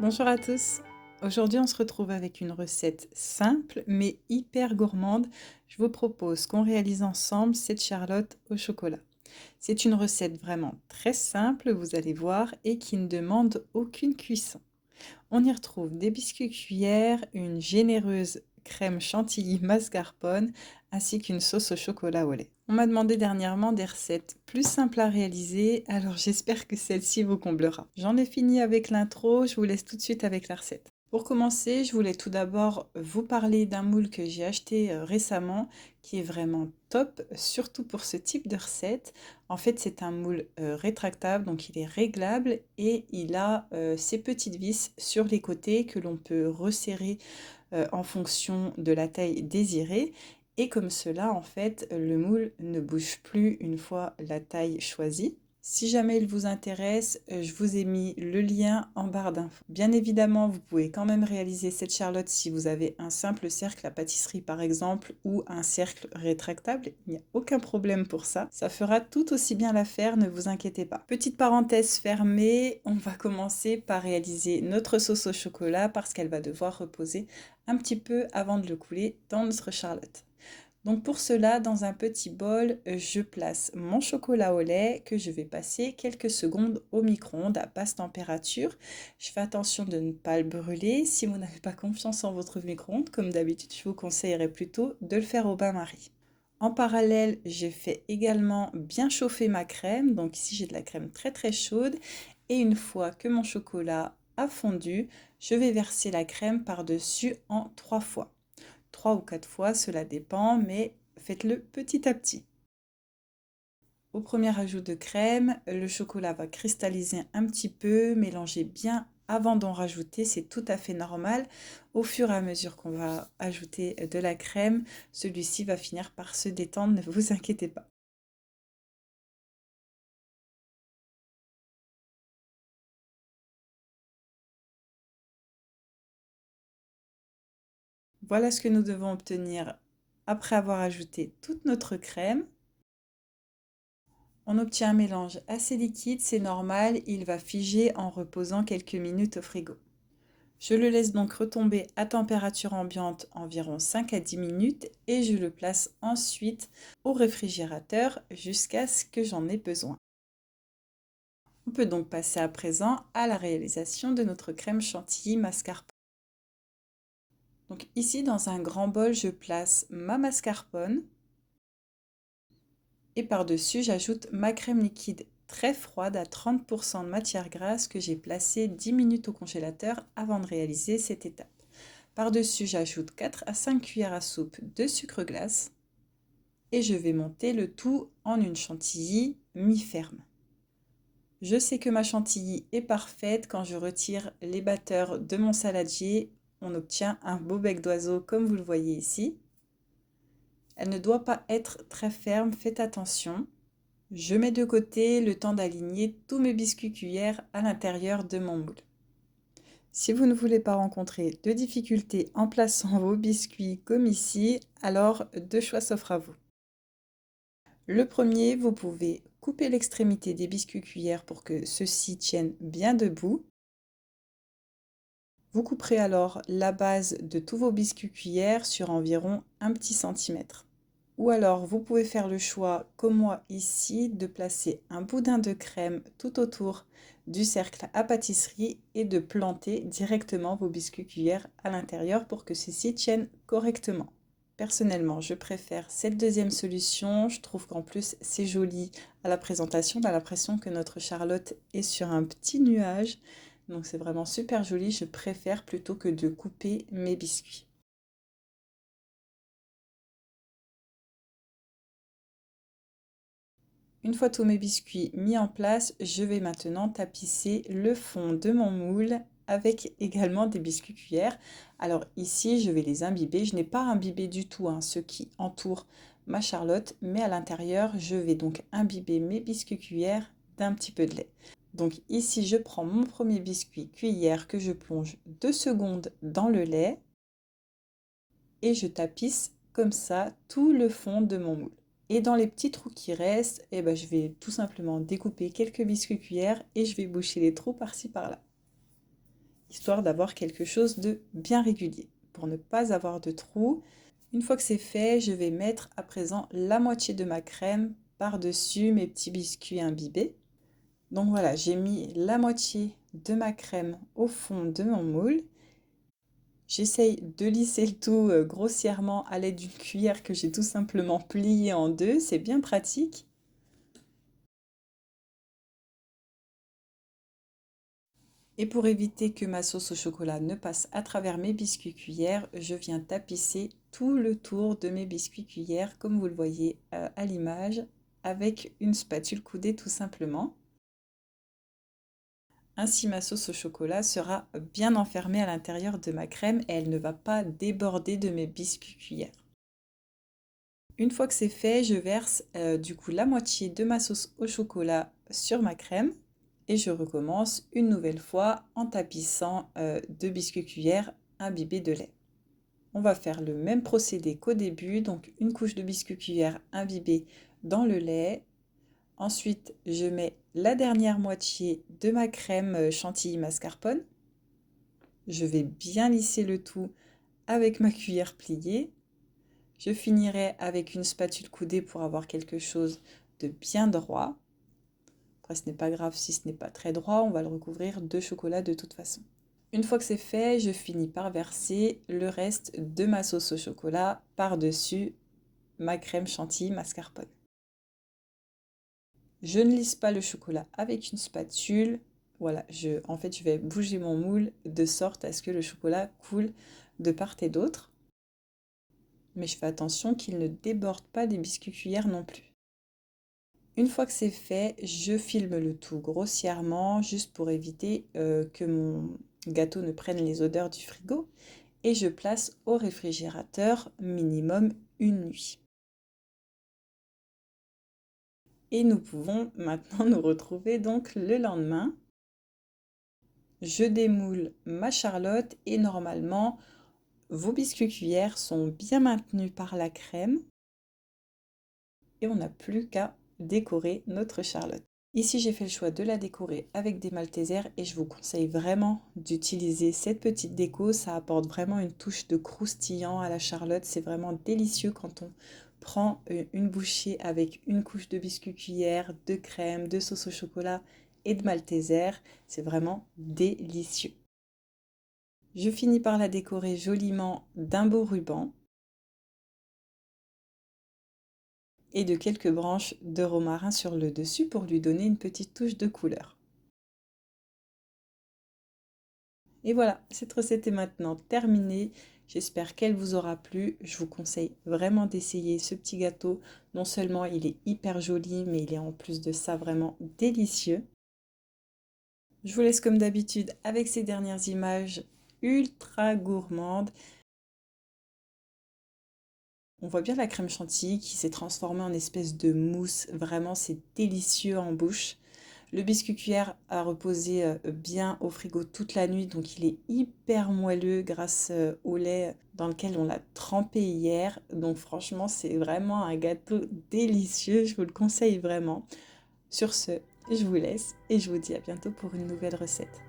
Bonjour à tous. Aujourd'hui, on se retrouve avec une recette simple mais hyper gourmande. Je vous propose qu'on réalise ensemble cette charlotte au chocolat. C'est une recette vraiment très simple, vous allez voir, et qui ne demande aucune cuisson. On y retrouve des biscuits cuillères, une généreuse crème chantilly mascarpone, ainsi qu'une sauce au chocolat au lait. On m'a demandé dernièrement des recettes plus simples à réaliser, alors j'espère que celle-ci vous comblera. J'en ai fini avec l'intro, je vous laisse tout de suite avec la recette. Pour commencer, je voulais tout d'abord vous parler d'un moule que j'ai acheté récemment, qui est vraiment top, surtout pour ce type de recette. En fait, c'est un moule rétractable, donc il est réglable et il a ces petites vis sur les côtés que l'on peut resserrer en fonction de la taille désirée. Et comme cela, en fait, le moule ne bouge plus une fois la taille choisie. Si jamais il vous intéresse, je vous ai mis le lien en barre d'infos. Bien évidemment, vous pouvez quand même réaliser cette charlotte si vous avez un simple cercle à pâtisserie par exemple ou un cercle rétractable. Il n'y a aucun problème pour ça. Ça fera tout aussi bien l'affaire, ne vous inquiétez pas. Petite parenthèse fermée, on va commencer par réaliser notre sauce au chocolat parce qu'elle va devoir reposer un petit peu avant de le couler dans notre charlotte. Donc pour cela, dans un petit bol, je place mon chocolat au lait que je vais passer quelques secondes au micro-ondes à basse température. Je fais attention de ne pas le brûler. Si vous n'avez pas confiance en votre micro-ondes, comme d'habitude, je vous conseillerais plutôt de le faire au bain-marie. En parallèle, j'ai fait également bien chauffer ma crème. Donc ici, j'ai de la crème très très chaude. Et une fois que mon chocolat a fondu, je vais verser la crème par-dessus en 3 fois. 3 ou 4 fois, cela dépend, mais faites-le petit à petit. Au premier ajout de crème, le chocolat va cristalliser un petit peu, mélangez bien avant d'en rajouter, c'est tout à fait normal. Au fur et à mesure qu'on va ajouter de la crème, celui-ci va finir par se détendre, ne vous inquiétez pas. Voilà ce que nous devons obtenir après avoir ajouté toute notre crème. On obtient un mélange assez liquide, c'est normal, il va figer en reposant quelques minutes au frigo. Je le laisse donc retomber à température ambiante environ 5 à 10 minutes et je le place ensuite au réfrigérateur jusqu'à ce que j'en ai besoin. On peut donc passer à présent à la réalisation de notre crème chantilly mascarpone. Donc ici dans un grand bol, je place ma mascarpone et par-dessus j'ajoute ma crème liquide très froide à 30% de matière grasse que j'ai placée 10 minutes au congélateur avant de réaliser cette étape. Par-dessus, j'ajoute 4 à 5 cuillères à soupe de sucre glace et je vais monter le tout en une chantilly mi-ferme. Je sais que ma chantilly est parfaite. Quand je retire les batteurs de mon saladier, on obtient un beau bec d'oiseau comme vous le voyez ici. Elle ne doit pas être très ferme, faites attention. Je mets de côté le temps d'aligner tous mes biscuits cuillères à l'intérieur de mon moule. Si vous ne voulez pas rencontrer de difficultés en plaçant vos biscuits comme ici, alors deux choix s'offrent à vous. Le premier, vous pouvez couper l'extrémité des biscuits cuillères pour que ceux-ci tiennent bien debout. Vous couperez alors la base de tous vos biscuits cuillères sur environ un petit centimètre. Ou alors vous pouvez faire le choix, comme moi ici, de placer un boudin de crème tout autour du cercle à pâtisserie et de planter directement vos biscuits cuillères à l'intérieur pour que ceux-ci tiennent correctement. Personnellement, je préfère cette deuxième solution. Je trouve qu'en plus c'est joli à la présentation. On a l'impression que notre Charlotte est sur un petit nuage. Donc c'est vraiment super joli. Je préfère plutôt que de couper mes biscuits. Une fois tous mes biscuits mis en place, je vais maintenant tapisser le fond de mon moule avec également des biscuits cuillères. Alors ici, je vais les imbiber. Je n'ai pas imbibé du tout ceux qui entourent ma charlotte, mais à l'intérieur, je vais donc imbiber mes biscuits cuillères d'un petit peu de lait. Donc ici, je prends mon premier biscuit cuillère que je plonge 2 secondes dans le lait et je tapisse comme ça tout le fond de mon moule. Et dans les petits trous qui restent, je vais tout simplement découper quelques biscuits cuillères et je vais boucher les trous par-ci par-là. histoire d'avoir quelque chose de bien régulier, pour ne pas avoir de trous. Une fois que c'est fait, je vais mettre à présent la moitié de ma crème par-dessus mes petits biscuits imbibés. Donc voilà, j'ai mis la moitié de ma crème au fond de mon moule. J'essaye de lisser le tout grossièrement à l'aide d'une cuillère que j'ai tout simplement pliée en deux, c'est bien pratique. Et pour éviter que ma sauce au chocolat ne passe à travers mes biscuits cuillères, je viens tapisser tout le tour de mes biscuits cuillères, comme vous le voyez à l'image, avec une spatule coudée tout simplement. Ainsi, ma sauce au chocolat sera bien enfermée à l'intérieur de ma crème et elle ne va pas déborder de mes biscuits cuillères. Une fois que c'est fait, je verse du coup la moitié de ma sauce au chocolat sur ma crème et je recommence une nouvelle fois en tapissant de biscuits cuillères imbibés de lait. On va faire le même procédé qu'au début, donc une couche de biscuits cuillères imbibés dans le lait. Ensuite, je mets la dernière moitié de ma crème chantilly mascarpone. Je vais bien lisser le tout avec ma cuillère pliée. Je finirai avec une spatule coudée pour avoir quelque chose de bien droit. Après, ce n'est pas grave si ce n'est pas très droit, on va le recouvrir de chocolat de toute façon. Une fois que c'est fait, je finis par verser le reste de ma sauce au chocolat par-dessus ma crème chantilly mascarpone. Je ne lisse pas le chocolat avec une spatule. Voilà, en fait, je vais bouger mon moule de sorte à ce que le chocolat coule de part et d'autre. Mais je fais attention qu'il ne déborde pas des biscuits cuillères non plus. Une fois que c'est fait, je filme le tout grossièrement, juste pour éviter que mon gâteau ne prenne les odeurs du frigo. Et je place au réfrigérateur minimum une nuit. Et nous pouvons maintenant nous retrouver donc le lendemain. Je démoule ma charlotte et normalement, vos biscuits cuillères sont bien maintenus par la crème. Et on n'a plus qu'à décorer notre charlotte. Ici, j'ai fait le choix de la décorer avec des maltesers et je vous conseille vraiment d'utiliser cette petite déco. Ça apporte vraiment une touche de croustillant à la charlotte. C'est vraiment délicieux quand on prend une bouchée avec une couche de biscuits cuillère, de crème, de sauce au chocolat et de malteser. C'est vraiment délicieux. Je finis par la décorer joliment d'un beau ruban et de quelques branches de romarin sur le dessus pour lui donner une petite touche de couleur. Et voilà, cette recette est maintenant terminée. J'espère qu'elle vous aura plu. Je vous conseille vraiment d'essayer ce petit gâteau. Non seulement il est hyper joli, mais il est en plus de ça vraiment délicieux. Je vous laisse comme d'habitude avec ces dernières images ultra gourmandes. On voit bien la crème chantilly qui s'est transformée en espèce de mousse. Vraiment, c'est délicieux en bouche. Le biscuit cuillère a reposé bien au frigo toute la nuit, donc il est hyper moelleux grâce au lait dans lequel on l'a trempé hier. Donc franchement, c'est vraiment un gâteau délicieux, je vous le conseille vraiment. Sur ce, je vous laisse et je vous dis à bientôt pour une nouvelle recette.